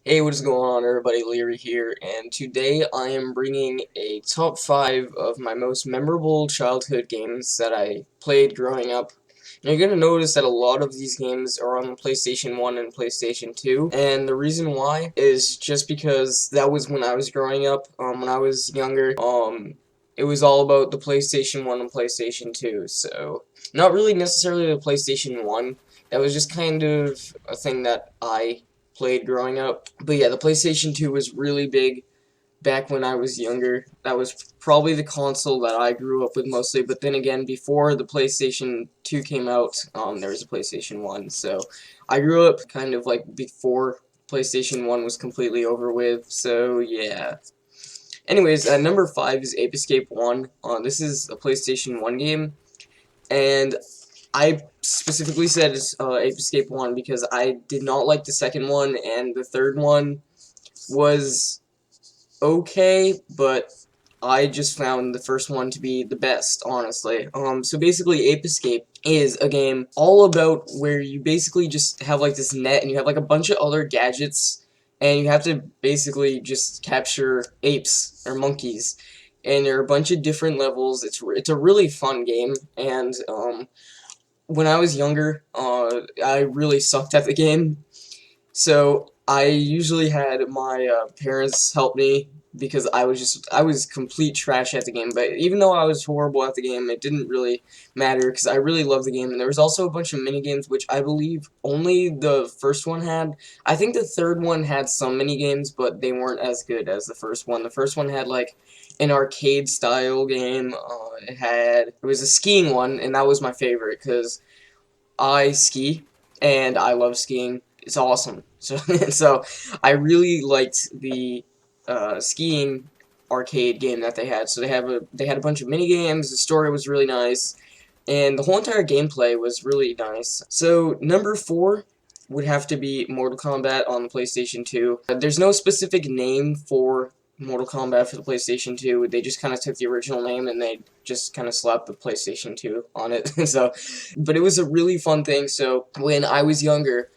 Hey, what is going on, everybody? Leary here, and today I am bringing a top 5 of my most memorable childhood games that I played growing up. And you're going to notice that a lot of these games are on the PlayStation 1 and PlayStation 2, and the reason why is just because that was when I was growing up. When I was younger, it was all about the PlayStation 1 and PlayStation 2, so not really necessarily the PlayStation 1. That was just kind of a thing that I played growing up. But yeah, the PlayStation 2 was really big back when I was younger. That was probably the console that I grew up with mostly. But then again, before the PlayStation 2 came out, there was a PlayStation 1. So I grew up kind of like before PlayStation 1 was completely over with. So yeah. Anyways, number 5 is Ape Escape 1. This is a PlayStation 1 game. And I specifically said Ape Escape 1 because I did not like the second one, and the third one was okay, but I just found the first one to be the best, honestly. So basically, Ape Escape is a game all about where you basically just have like this net, and you have like a bunch of other gadgets, and you have to basically just capture apes or monkeys. And there are a bunch of different levels. It's a really fun game, and when I was younger, I really sucked at the game, so I usually had my parents help me because I was complete trash at the game. But even though I was horrible at the game, it didn't really matter because I really loved the game. And there was also a bunch of mini games, which I believe only the first one had. I think the third one had some mini games, but they weren't as good as the first one. The first one had like an arcade style game. It was a skiing one, and that was my favorite because I ski, and I love skiing. It's awesome. So, so I really liked the skiing arcade game that they had. So they had a bunch of mini games. The story was really nice, and the whole entire gameplay was really nice. So number 4 would have to be Mortal Kombat on the PlayStation 2. There's no specific name for Mortal Kombat for the PlayStation 2. They just kind of took the original name and they just kind of slapped the PlayStation 2 on it. So, but it was a really fun thing. So when I was younger,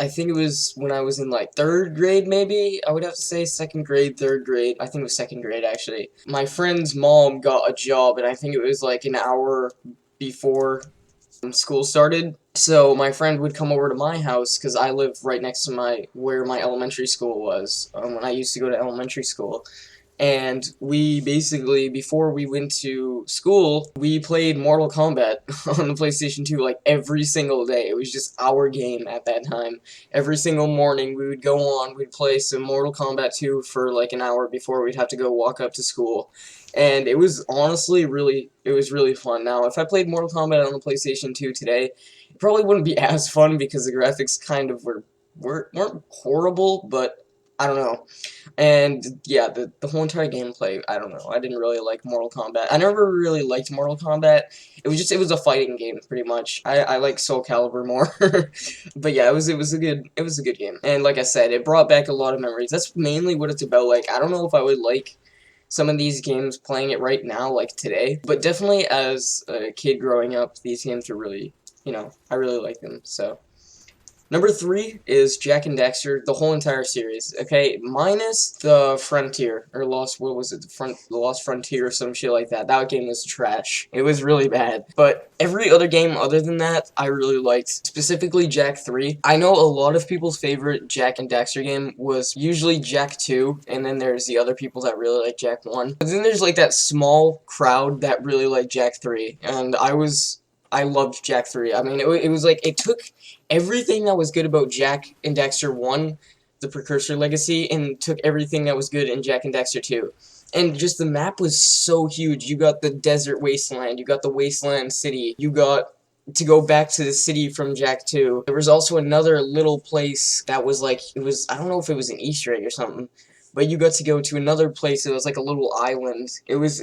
I think it was when I was in like 3rd grade, maybe I would have to say 2nd grade, 3rd grade. I think it was 2nd grade actually. My friend's mom got a job, and I think it was like an hour before school started. So my friend would come over to my house because I live right next to where my elementary school was when I used to go to elementary school. And we basically, before we went to school, we played Mortal Kombat on the PlayStation 2 like every single day. It was just our game at that time. Every single morning we would go on, we'd play some Mortal Kombat 2 for like an hour before we'd have to go walk up to school. And it was honestly it was really fun. Now, if I played Mortal Kombat on the PlayStation 2 today, it probably wouldn't be as fun because the graphics kind of weren't horrible, but I don't know. And yeah, the whole entire gameplay, I don't know. I didn't really like Mortal Kombat. I never really liked Mortal Kombat. It was a fighting game pretty much. I like Soul Calibur more. But yeah, it was a good game. And like I said, it brought back a lot of memories. That's mainly what it's about. Like, I don't know if I would like some of these games playing it right now, like today, but definitely as a kid growing up, these games are really, I really like them. So number 3 is Jak and Daxter, the whole entire series. Okay, minus the Frontier or Lost. What was it? The Lost Frontier or some shit like that. That game was trash. It was really bad. But every other game other than that, I really liked. Specifically, Jak 3. I know a lot of people's favorite Jak and Daxter game was usually Jak 2, and then there's the other people that really like Jak 1. But then there's like that small crowd that really like Jak 3, and I loved Jak 3. I mean, it was like, it took everything that was good about Jak and Daxter 1, the Precursor Legacy, and took everything that was good in Jak and Daxter 2. And just the map was so huge. You got the desert wasteland, you got the wasteland city, you got to go back to the city from Jak 2. There was also another little place that was like, I don't know if it was an Easter egg or something, but you got to go to another place that was like a little island. It was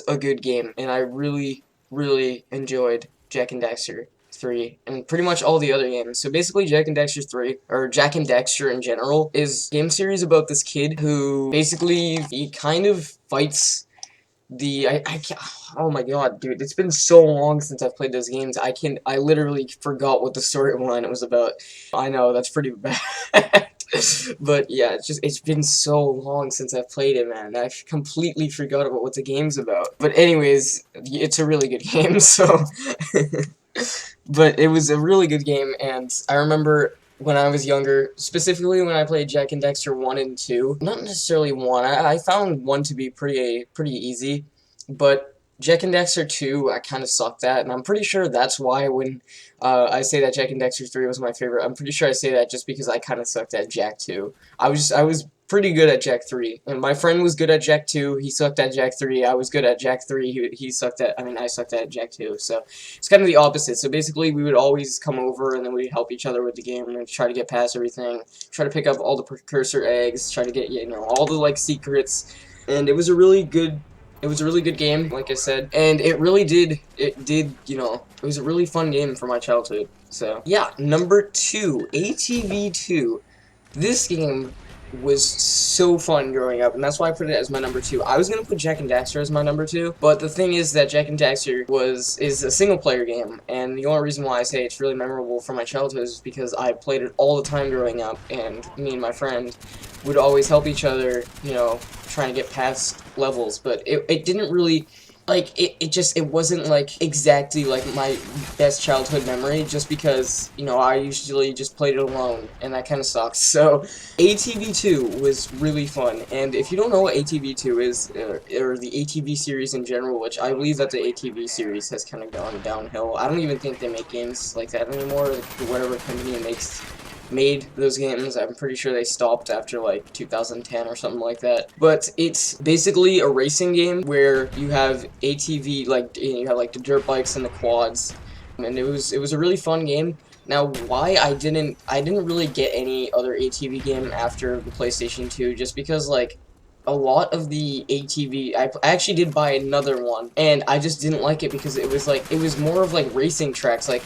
a good game, and I really enjoyed Jak and Daxter 3 and pretty much all the other games. So basically, Jak and Daxter 3, or Jak and Daxter in general, is a game series about this kid who basically, he kind of fights I can't, oh my god, dude, it's been so long since I've played those games. I literally forgot what the storyline was about. I know, that's pretty bad. But yeah, it's been so long since I've played it, man. I completely forgot about what the game's about. But anyways, it's a really good game, so but it was a really good game, and I remember when I was younger, specifically when I played Jak and Daxter 1 and 2, not necessarily 1, I found 1 to be pretty easy, but Jak and Daxter 2, I kind of sucked at, and I'm pretty sure that's why when I say that Jak and Daxter 3 was my favorite, I'm pretty sure I say that just because I kind of sucked at Jak 2. I was pretty good at Jak 3, and my friend was good at Jak 2, he sucked at Jak 3, I was good at Jak 3, he sucked at, I sucked at Jak 2, so it's kind of the opposite. So basically, we would always come over, and then we'd help each other with the game, and try to get past everything, try to pick up all the precursor eggs, try to get, you know, all the, like, secrets, and it was a really good game, like I said, and it did, you know, it was a really fun game for my childhood. So, yeah, number 2, ATV2. This game was so fun growing up, and that's why I put it as my number 2. I was gonna put Jak and Daxter as my number 2, but the thing is that Jak and Daxter is a single-player game, and the only reason why I say it's really memorable for my childhood is because I played it all the time growing up, and me and my friend would always help each other, you know, trying to get past levels, but it didn't really, like, it wasn't, like, exactly, like, my best childhood memory, just because, you know, I usually just played it alone, and that kind of sucks. So, ATV2 was really fun, and if you don't know what ATV2 is, or the ATV series in general, which I believe that the ATV series has kind of gone downhill. I don't even think they make games like that anymore, like, whatever company made those games. I'm pretty sure they stopped after like 2010 or something like that. But it's basically a racing game where you have ATV, like you have like the dirt bikes and the quads, and it was a really fun game. Now, why I didn't really get any other ATV game after the PlayStation 2, just because like a lot of the ATV, I actually did buy another one, and I just didn't like it because it was more of like racing tracks. Like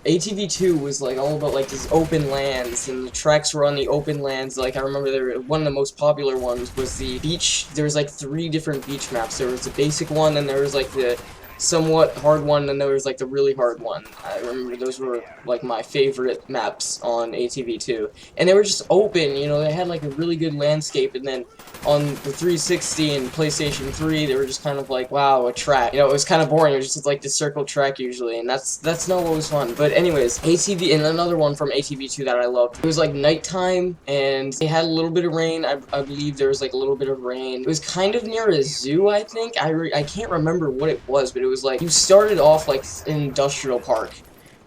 ATV2 was like all about like these open lands, and the tracks were on the open lands. Like I remember one of the most popular ones was the beach. There was like 3 different beach maps. There was the basic one, and there was like the somewhat hard one, and there was like the really hard one. I remember those were like my favorite maps on ATV2, and they were just open, you know, they had like a really good landscape. And then on the 360 and PlayStation 3, they were just kind of like, wow, a track, you know, it was kind of boring. It was just like the circle track usually, and that's not what was fun. But anyways, ATV, and another one from ATV2 that I loved, it was like nighttime, and it had a little bit of rain. I believe there was like a little bit of rain. It was kind of near a zoo, I think. I can't remember what it was, but it was like, you started off like an industrial park,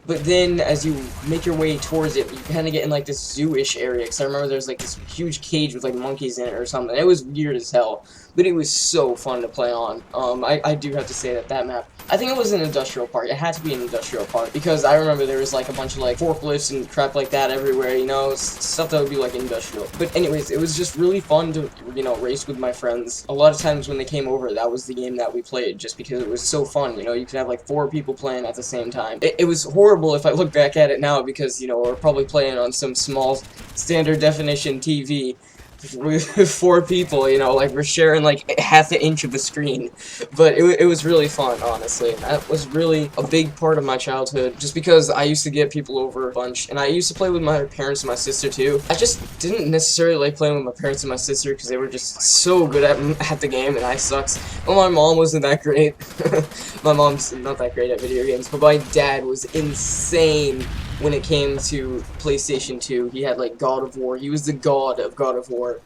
but then as you make your way towards it, you kind of get in like this zoo-ish area, because I remember there's like this huge cage with like monkeys in it or something. It was weird as hell, but it was so fun to play on. I do have to say that map, I think it was an industrial park. It had to be an industrial park, because I remember there was like a bunch of like forklifts and crap like that everywhere, you know, stuff that would be like industrial. But anyways, it was just really fun to, you know, race with my friends. A lot of times when they came over, that was the game that we played, just because it was so fun, you know, you could have like 4 people playing at the same time. It was horrible if I look back at it now, because, you know, we're probably playing on some small standard definition TV with 4 people, you know, like we're sharing like half an inch of a screen. But it was really fun, honestly. That was really a big part of my childhood, just because I used to get people over a bunch, and I used to play with my parents and my sister too. I just didn't necessarily like playing with my parents and my sister, because they were just so good at the game, and I sucked. Well, my mom wasn't that great. My mom's not that great at video games, but my dad was insane when it came to PlayStation 2. He had like God of War. He was the god of God of War.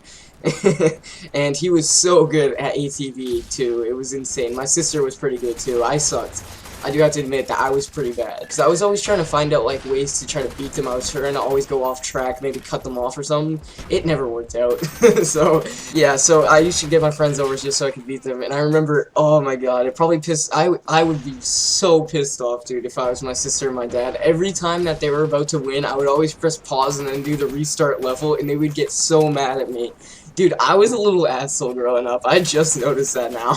And he was so good at ATV too. It was insane. My sister was pretty good too. I sucked. I do have to admit that I was pretty bad, because I was always trying to find out like ways to try to beat them. I was trying to always go off track, maybe cut them off or something. It never worked out. So yeah, so I used to get my friends over just so I could beat them. And I remember, oh my god, it probably pissed, I would be so pissed off, dude, if I was my sister and my dad. Every time that they were about to win, I would always press pause and then do the restart level, and they would get so mad at me. Dude, I was a little asshole growing up. I just noticed that now.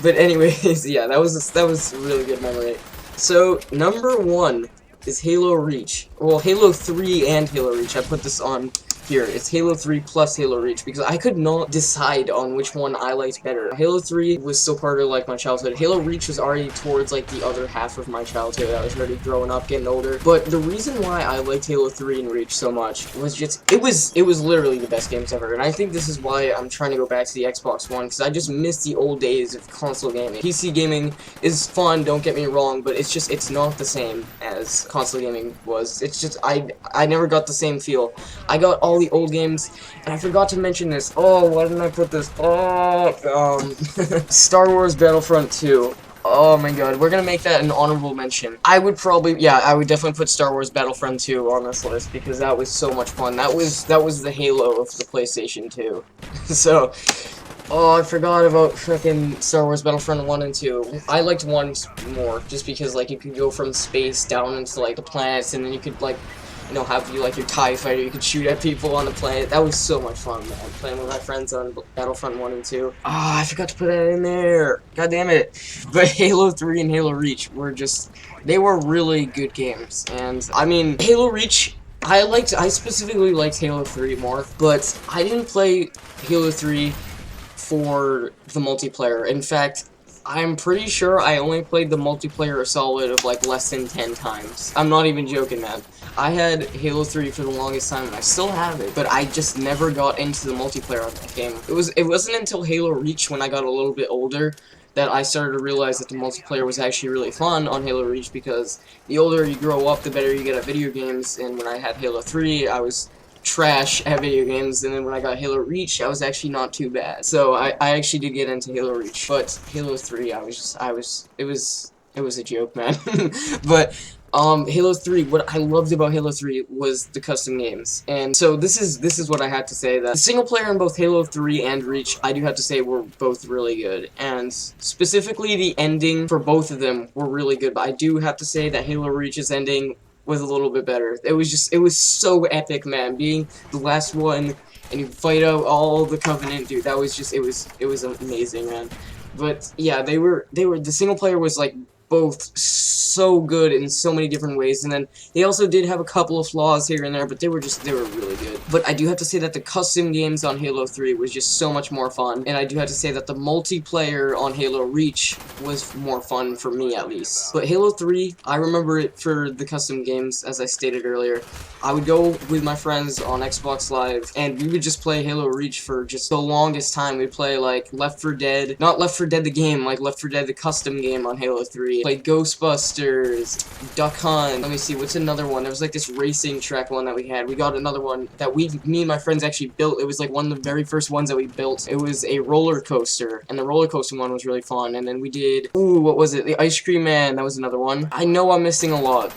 But anyways, yeah, that was a really good memory. So, number 1 is Halo Reach. well, Halo 3 and Halo Reach. I put this on here. It's Halo 3 plus Halo Reach because I could not decide on which one I liked better. Halo 3 was still part of like my childhood. Halo Reach was already towards like the other half of my childhood. I was already growing up, getting older. But the reason why I liked Halo 3 and Reach so much was just it was literally the best games ever. And I think this is why I'm trying to go back to the Xbox One because I just miss the old days of console gaming. PC gaming is fun, don't get me wrong, but it's not the same as console gaming was. It's just I never got the same feel. I got all the old games, and I forgot to mention this. Oh, why didn't I put this? Oh, Star Wars Battlefront 2. Oh my god, we're gonna make that an honorable mention. I would definitely put Star Wars Battlefront 2 on this list because that was so much fun. That was the Halo of the PlayStation 2. So, oh, I forgot about fucking Star Wars Battlefront 1 and 2. I liked 1 more, just because, like, you could go from space down into, like, the planets, and then you could, like, you know, have like your TIE fighter, you could shoot at people on the planet. That was so much fun, man, playing with my friends on Battlefront 1 and 2. Ah, I forgot to put that in there. God damn it. But Halo 3 and Halo Reach were they were really good games. And, I mean, Halo Reach, I specifically liked Halo 3 more, but I didn't play Halo 3 for the multiplayer. In fact, I'm pretty sure I only played the multiplayer solid of like less than 10 times. I'm not even joking, man. I had Halo 3 for the longest time, and I still have it, but I just never got into the multiplayer on that game. It wasn't until Halo Reach, when I got a little bit older, that I started to realize that the multiplayer was actually really fun on Halo Reach, because the older you grow up, the better you get at video games, and when I had Halo 3, I was trash at video games, and then when I got Halo Reach, I was actually not too bad. So I actually did get into Halo Reach, but Halo 3, it was a joke, man. But Halo 3, what I loved about Halo 3 was the custom games. And so this is what I had to say, that the single player in both Halo 3 and Reach, I do have to say, were both really good. And specifically the ending for both of them were really good, but I do have to say that Halo Reach's ending was a little bit better. It was so epic, man, being the last one and you fight out all the Covenant, dude. That was just, it was amazing, man. But yeah, the single player was like both so good in so many different ways, and then they also did have a couple of flaws here and there, but they were really good. But I do have to say that the custom games on Halo 3 was just so much more fun, and I do have to say that the multiplayer on Halo Reach was more fun for me, at least. But Halo 3, I remember it for the custom games, as I stated earlier. I would go with my friends on Xbox Live, and we would just play Halo Reach for just the longest time. We'd play, like, Left 4 Dead, not Left 4 Dead the game, like Left 4 Dead the custom game on Halo 3. Played Ghostbusters, Duck Hunt, let me see, what's another one? There was, like, this racing track one that we had. We got another one that me and my friends actually built. It was, like, one of the very first ones that we built. It was a roller coaster, and the roller coaster one was really fun. And then we did, ooh, what was it? The Ice Cream Man, that was another one. I know I'm missing a lot.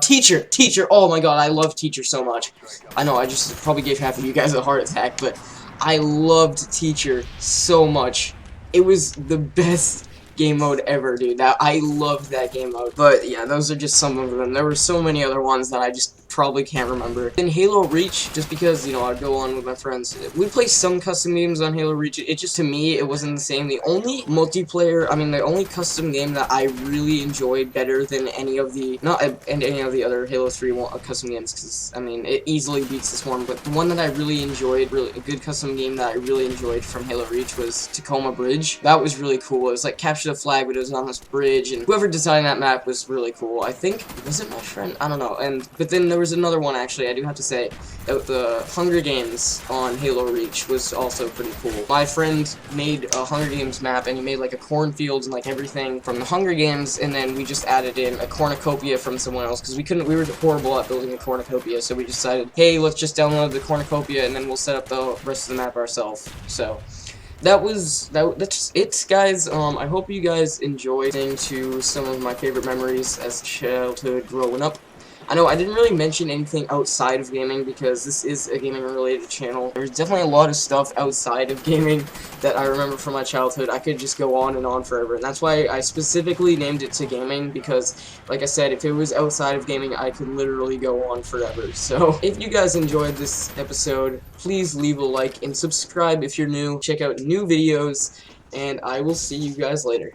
Teacher, oh my god, I love Teacher so much. I know, I just probably gave half of you guys a heart attack, but I loved Teacher so much. It was the best game mode ever, dude. I loved that game mode. But yeah, those are just some of them. There were so many other ones that I just probably can't remember. In Halo Reach, just because, you know, I'd go on with my friends, we play some custom games on Halo Reach. It just, to me, it wasn't the same. The only the only custom game that I really enjoyed better than any of the, any of the other Halo 3 custom games, because, I mean, it easily beats this one, but the one that I really enjoyed, a good custom game that I really enjoyed from Halo Reach was Tacoma Bridge. That was really cool. It was like Capture the Flag, but it was on this bridge, and whoever designed that map was really cool. I think, was it my friend? I don't know. But then there was another one, actually, I do have to say, the Hunger Games on Halo Reach was also pretty cool. My friend made a Hunger Games map, and he made like a cornfield and like everything from the Hunger Games, and then we just added in a cornucopia from someone else, because we were horrible at building a cornucopia, so we decided, hey, let's just download the cornucopia, and then we'll set up the rest of the map ourselves. So that's it, guys. I hope you guys enjoyed listening to some of my favorite memories as childhood growing up. I know I didn't really mention anything outside of gaming because this is a gaming-related channel. There's definitely a lot of stuff outside of gaming that I remember from my childhood. I could just go on and on forever, and that's why I specifically named it to gaming, because, like I said, if it was outside of gaming, I could literally go on forever. So, if you guys enjoyed this episode, please leave a like and subscribe if you're new. Check out new videos, and I will see you guys later.